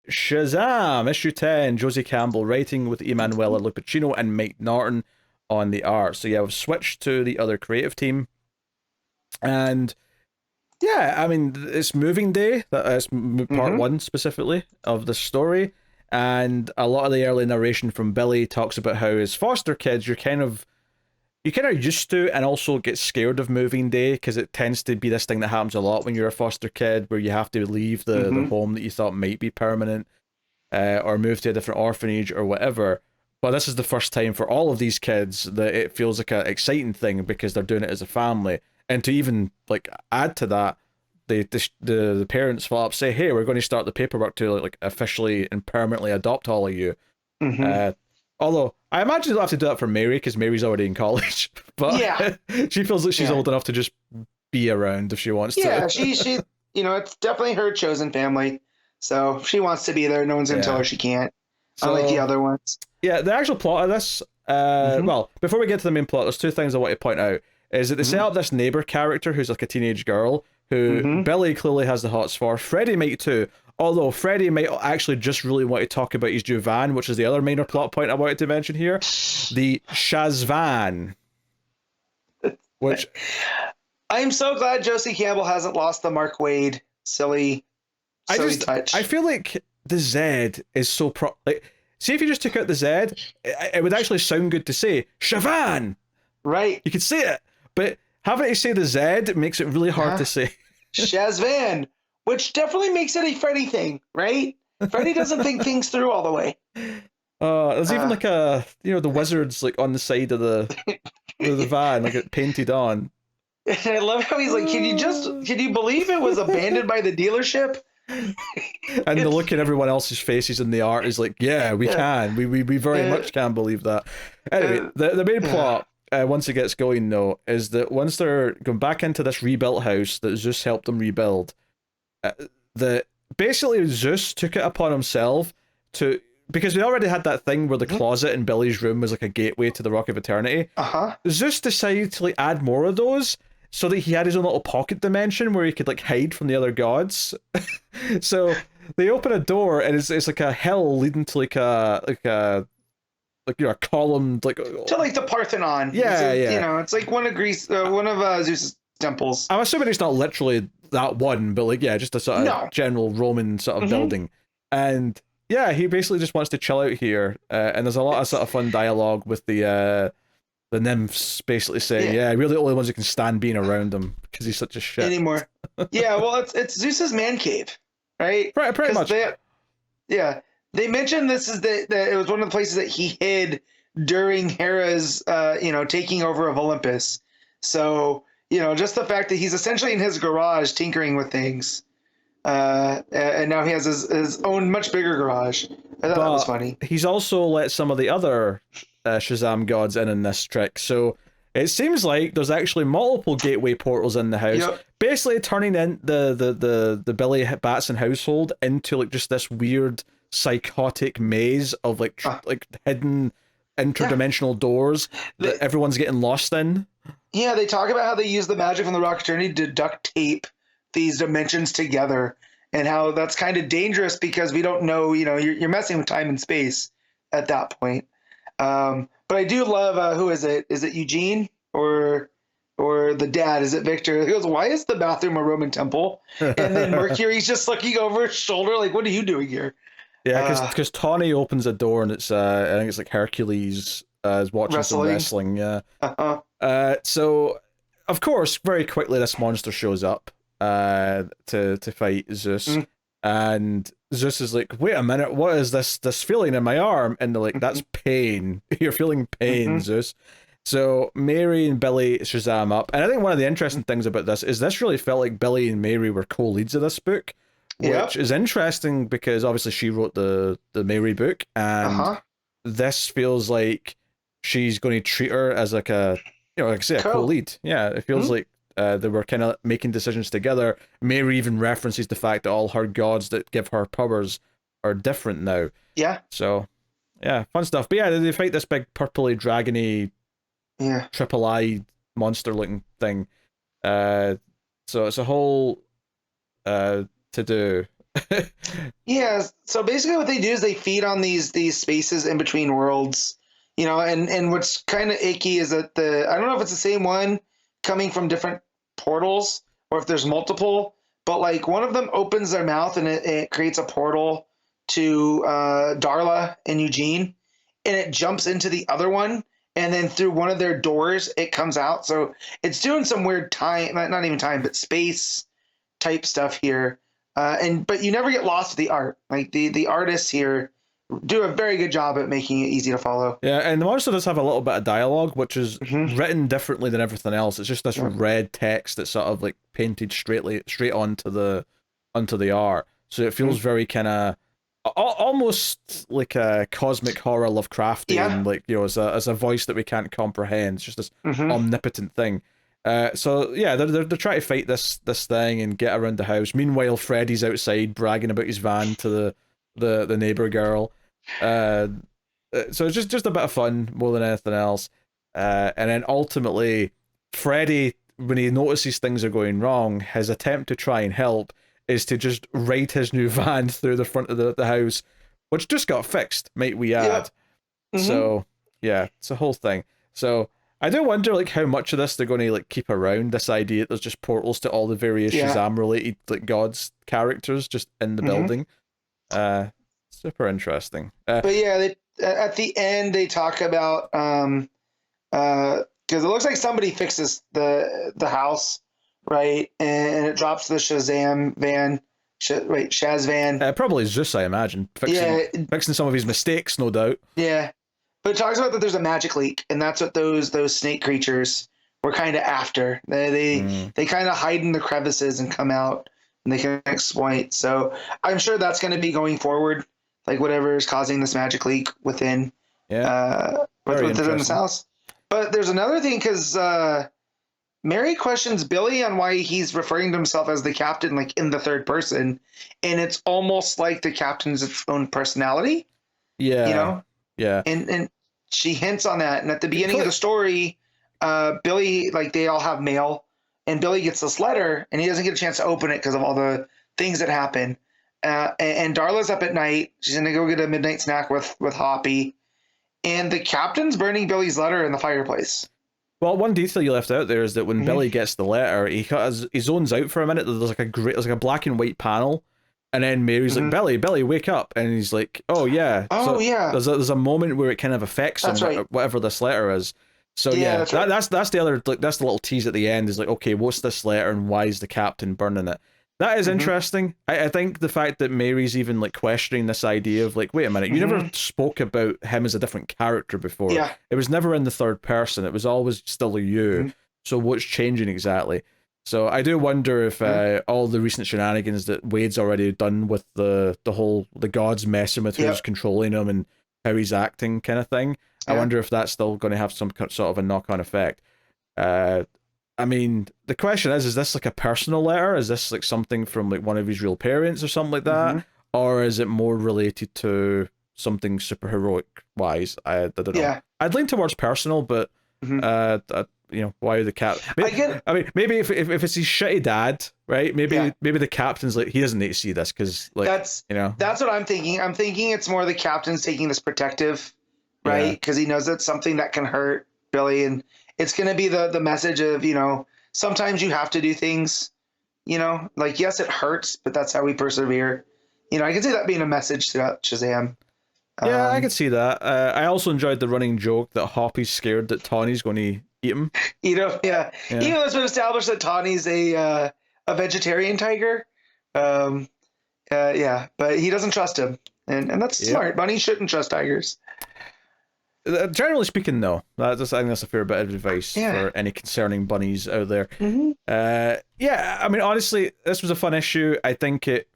Shazam, issue 10, Josie Campbell writing with Emanuela Lupacino and Mike Norton on the art. So yeah, we've switched to the other creative team. And yeah, I mean, it's moving day. That's part one specifically of the story. And a lot of the early narration from Billy talks about how as foster kids, you're kind of used to and also get scared of moving day because it tends to be this thing that happens a lot when you're a foster kid where you have to leave the home that you thought might be permanent or move to a different orphanage or whatever. But this is the first time for all of these kids that it feels like an exciting thing because they're doing it as a family. And to even like add to that, the parents flat up say, "Hey, we're going to start the paperwork to like officially and permanently adopt all of you." Although I imagine they'll have to do that for Mary because Mary's already in college, but Yeah. she feels like she's old enough to just be around if she wants to. Yeah, she it's definitely her chosen family. So if she wants to be there, no one's gonna tell her she can't. Unlike the other ones. Yeah, the actual plot of this, well, before we get to the main plot, there's two things I want to point out. Is that they set up this neighbor character who's like a teenage girl who Billy clearly has the hots for. Freddie might too. Although Freddie might actually just really want to talk about his Juvan, which is the other minor plot point I wanted to mention here. The Shazvan. Which I'm so glad Josie Campbell hasn't lost the Mark Wade silly touch. I feel like the Z is so like, see if you just took out the Z, it would actually sound good to say Shavan. Right. You could say it, but having to say the Z makes it really hard to say. Shazvan, which definitely makes it a Freddy thing, right? Freddy doesn't think things through all the way. There's even like the wizards like on the side of the van, like it painted on. And I love how he's like, can you believe it was abandoned by the dealership? And the look at everyone else's faces in the art is like, yeah, we can. We very much can believe that. Anyway, the main plot, once it gets going though, is that once they're going back into this rebuilt house that Zeus helped them rebuild, that basically Zeus took it upon himself to, because we already had that thing where the closet in Billy's room was like a gateway to the Rock of Eternity. Zeus decided to like add more of those so that he had his own little pocket dimension where he could like hide from the other gods. So they open a door and it's like a hell leading to a columned like to like the Parthenon. Yeah. It's like one of Zeus's temples. I'm assuming it's not literally that one, but like just a sort of general Roman sort of building. And yeah, he basically just wants to chill out here. And there's a lot of sort of fun dialogue with the nymphs basically saying, we're the only ones who can stand being around him because he's such a shit. Anymore. Yeah, well, it's Zeus's man cave, right? Pretty much. They mentioned this is that it was one of the places that he hid during Hera's, taking over of Olympus. So, just the fact that he's essentially in his garage tinkering with things. And now he has his own much bigger garage. I thought that was funny. He's also let some of the other Shazam gods in this trick. So it seems like there's actually multiple gateway portals in the house, basically turning in the Billy Batson household into like just this weird psychotic maze of like hidden interdimensional doors that everyone's getting lost in. Yeah, they talk about how they use the magic from the Rock Eternity to duct tape these dimensions together, and how that's kind of dangerous because we don't know, you're messing with time and space at that point. But I do love, who is it? Is it Eugene or the dad? Is it Victor? He goes, "Why is the bathroom a Roman temple?" And then Mercury's just looking over his shoulder like, "What are you doing here?" Yeah, because Tawny opens a door and it's I think it's like Hercules is watching some wrestling. Yeah. So of course, very quickly this monster shows up to fight Zeus, and Zeus is like, "Wait a minute, what is this feeling in my arm?" And they're like, "That's pain. You're feeling pain, Zeus." So Mary and Billy Shazam up, and I think one of the interesting things about this is this really felt like Billy and Mary were co-leads of this book. Which is interesting because obviously she wrote the Mary book, and this feels like she's going to treat her as like a, like I say, a co-lead. Yeah, it feels like they were kind of making decisions together. Mary even references the fact that all her gods that give her powers are different now. Yeah. So, yeah, fun stuff. But yeah, they fight this big purpley dragony, triple eye monster looking thing. So it's a whole to do. Yeah, so basically what they do is they feed on these spaces in between worlds, and what's kind of icky is that I don't know if it's the same one coming from different portals or if there's multiple, but like one of them opens their mouth and it creates a portal to Darla and Eugene, and it jumps into the other one, and then through one of their doors it comes out. So it's doing some weird time, not even time, but space type stuff here. But you never get lost with the art. Like the artists here do a very good job at making it easy to follow. Yeah, and the monster does have a little bit of dialogue, which is written differently than everything else. It's just this red text that's sort of like painted straight onto the art. So it feels very kind of almost like a cosmic horror Lovecraftian, like as a voice that we can't comprehend. It's just this omnipotent thing. So yeah, they're trying to fight this thing and get around the house. Meanwhile, Freddy's outside bragging about his van to the neighbor girl. So it's just a bit of fun more than anything else. And then ultimately, Freddy, when he notices things are going wrong, his attempt to try and help is to just ride his new van through the front of the house, which just got fixed, might we add. So yeah, it's a whole thing. So I do wonder like how much of this they're going to like keep around, this idea that there's just portals to all the various Shazam related like gods characters just in the building. Super interesting. But yeah, at the end they talk about because it looks like somebody fixes the house, right? And it drops the Shazam van. Shaz van. Probably Zeus, I imagine. Fixing some of his mistakes, no doubt. Yeah. But it talks about that there's a magic leak, and that's what those snake creatures were kind of after. They kind of hide in the crevices and come out, and they can exploit. So I'm sure that's going to be going forward, like whatever is causing this magic leak within within this house. But there's another thing because Mary questions Billy on why he's referring to himself as the captain, like in the third person, and it's almost like the captain's its own personality. Yeah. Yeah. And she hints on that. And at the beginning of the story, Billy, like they all have mail, and Billy gets this letter and he doesn't get a chance to open it because of all the things that happen. And Darla's up at night. She's going to go get a midnight snack with Hoppy. And the captain's burning Billy's letter in the fireplace. Well, one detail you left out there is that when Billy gets the letter, he zones out for a minute. There's like a black and white panel. And then Mary's like, Billy, wake up. And he's like, oh, yeah. There's a moment where it kind of affects him, whatever this letter is. So, that's the other, like, that's the little tease at the end is like, okay, what's this letter and why is the captain burning it? That is interesting. I think the fact that Mary's even, like, questioning this idea of, like, wait a minute, you never spoke about him as a different character before. Yeah. It was never in the third person. It was always still you. So what's changing exactly? So I do wonder if all the recent shenanigans that Wade's already done with the gods messing with who's controlling him and how he's acting kind of thing, I wonder if that's still going to have some sort of a knock-on effect. I mean, the question is this like a personal letter? Is this like something from like one of his real parents or something like that? Or is it more related to something superheroic-wise? I don't know. Yeah. I'd lean towards personal, but why the cap? I mean, maybe if it's his shitty dad, right? Maybe the captain's like he doesn't need to see this because like that's what I'm thinking. I'm thinking it's more the captain's taking this protective, right? Because he knows it's something that can hurt Billy, and it's going to be the message of sometimes you have to do things, like yes it hurts, but that's how we persevere. I can see that being a message throughout Shazam. Yeah, I could see that. I also enjoyed the running joke that Hoppy's scared that Tawny's going to eat him. Even though it's been established that Tawny's a vegetarian tiger. But he doesn't trust him, and that's smart. Bunnies shouldn't trust tigers. Generally speaking, no. I think that's a fair bit of advice for any concerning bunnies out there. I mean, honestly, this was a fun issue. I think it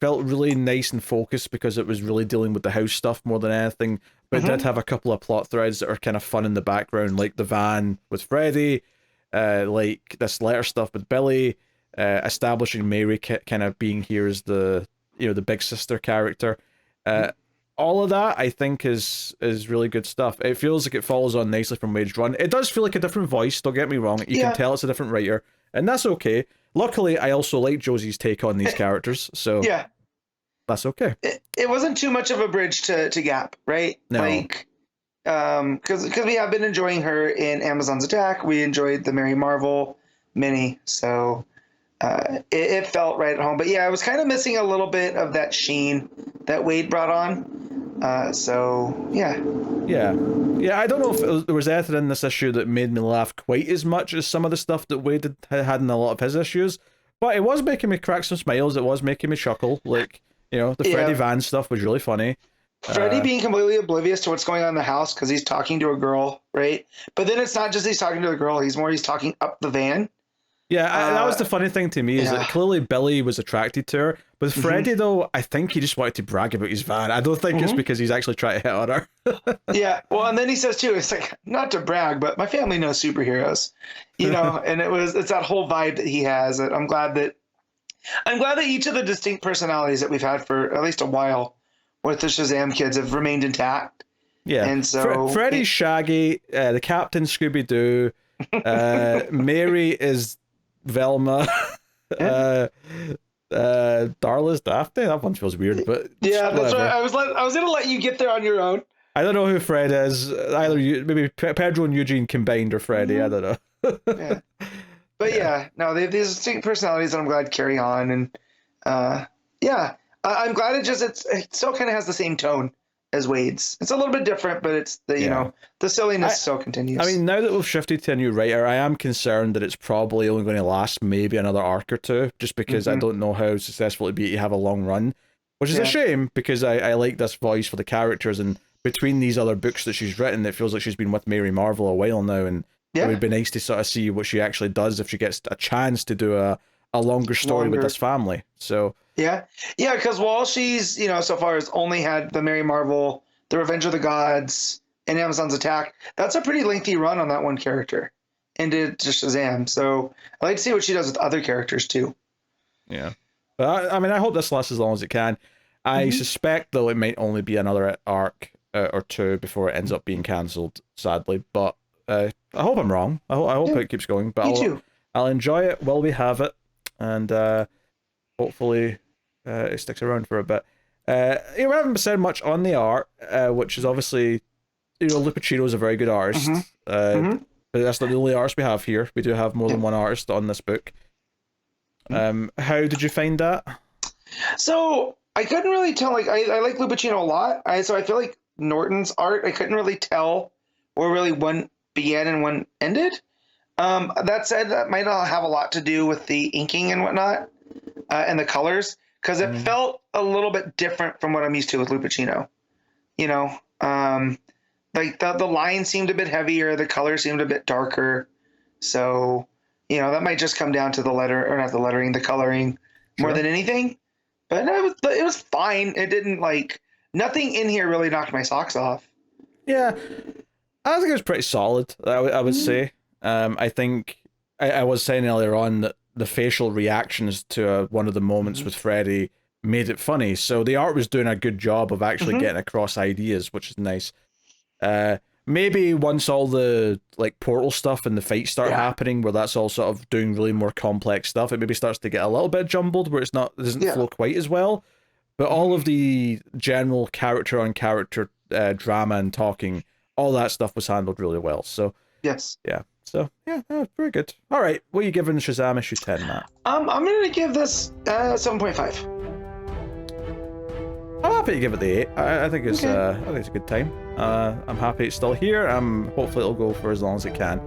felt really nice and focused because it was really dealing with the house stuff more than anything, but it did have a couple of plot threads that are kind of fun in the background, like the van with Freddy, like this letter stuff with Billy, establishing Mary kind of being here as the the big sister character. All of that I think is really good stuff. It feels like it follows on nicely from Wade's run. It does feel like a different voice, don't get me wrong. You can tell it's a different writer, and that's okay. Luckily, I also like Josie's take on these characters, so that's okay. It wasn't too much of a bridge to Gap, right? No. Like, because we have been enjoying her in Amazon's Attack. We enjoyed the Mary Marvel mini, so it felt right at home. But yeah, I was kind of missing a little bit of that sheen that Wade brought on. So yeah. Yeah. I don't know if there was anything in this issue that made me laugh quite as much as some of the stuff that Wade had in a lot of his issues, but it was making me crack some smiles. It was making me chuckle. Like, you know, the Freddie Van stuff was really funny. Freddie being completely oblivious to what's going on in the house because he's talking to a girl, right? But then it's not just he's talking to the girl; he's talking up the van. Yeah, that was the funny thing to me, is that clearly Billy was attracted to her. But Freddie, though, I think he just wanted to brag about his van. I don't think it's because he's actually trying to hit on her. Yeah, well, and then he says, too, it's like, not to brag, but my family knows superheroes, you know, and it's that whole vibe that he has. I'm glad that each of the distinct personalities that we've had for at least a while with the Shazam kids have remained intact. Yeah, and so Freddie's Shaggy, the Captain Scooby-Doo, Mary is Velma, Darla's Daphne. That one feels weird, but yeah, that's right. I was gonna let you get there on your own. I don't know who Fred is. Either maybe Pedro and Eugene combined, or Freddy. I don't know. Yeah. But yeah, no, they have these distinct personalities that I'm glad carry on, and I'm glad it still kind of has the same tone as Wade's. It's a little bit different, but it's you know, the silliness still continues. I mean, now that we've shifted to a new writer, I am concerned that it's probably only going to last maybe another arc or two, just because I don't know how successful it'd be to have a long run, which is a shame, because I like this voice for the characters, and between these other books that she's written, it feels like she's been with Mary Marvel a while now, and it would be nice to sort of see what she actually does if she gets a chance to do a longer story with this family. So because while she's, you know, so far has only had the Mary Marvel, the Revenge of the Gods, and Amazon's Attack, that's a pretty lengthy run on that one character into Shazam. So I like to see what she does with other characters too. Yeah, but I mean, I hope this lasts as long as it can. I suspect, though, it might only be another arc or two before it ends up being cancelled, sadly. But I hope I'm wrong. I hope it keeps going. But I'll enjoy it while we have it, and hopefully it sticks around for a bit. We haven't said much on the art, which is obviously, you know, Lupacino's a very good artist. But that's not the only artist we have here. We do have more than one artist on this book. How did you find that? So I couldn't really tell. Like I like Lupacino a lot. So I feel like Norton's art, I couldn't really tell where really one began and one ended. That said, that might not have a lot to do with the inking and whatnot, and the colors, because it felt a little bit different from what I'm used to with Lupacino. You know, like the lines seemed a bit heavier, the color seemed a bit darker. So, you know, that might just come down to the the coloring more than anything. But it was fine. It didn't, like, nothing in here really knocked my socks off. Yeah, I think it was pretty solid, I would say. I think I was saying earlier on that the facial reactions to one of the moments with Freddy made it funny. So the art was doing a good job of actually getting across ideas, which is nice. Maybe once all the, like, portal stuff and the fights start happening, where that's all sort of doing really more complex stuff, it maybe starts to get a little bit jumbled, where it doesn't flow quite as well. But all of the general character on character drama and talking, all that stuff was handled really well. So So very good. All right, what are you giving Shazam issue 10, Matt? I'm gonna give this 7.5. I'm happy to give it the 8. I think it's I think it's a good time. I'm happy it's still here. Hopefully it'll go for as long as it can.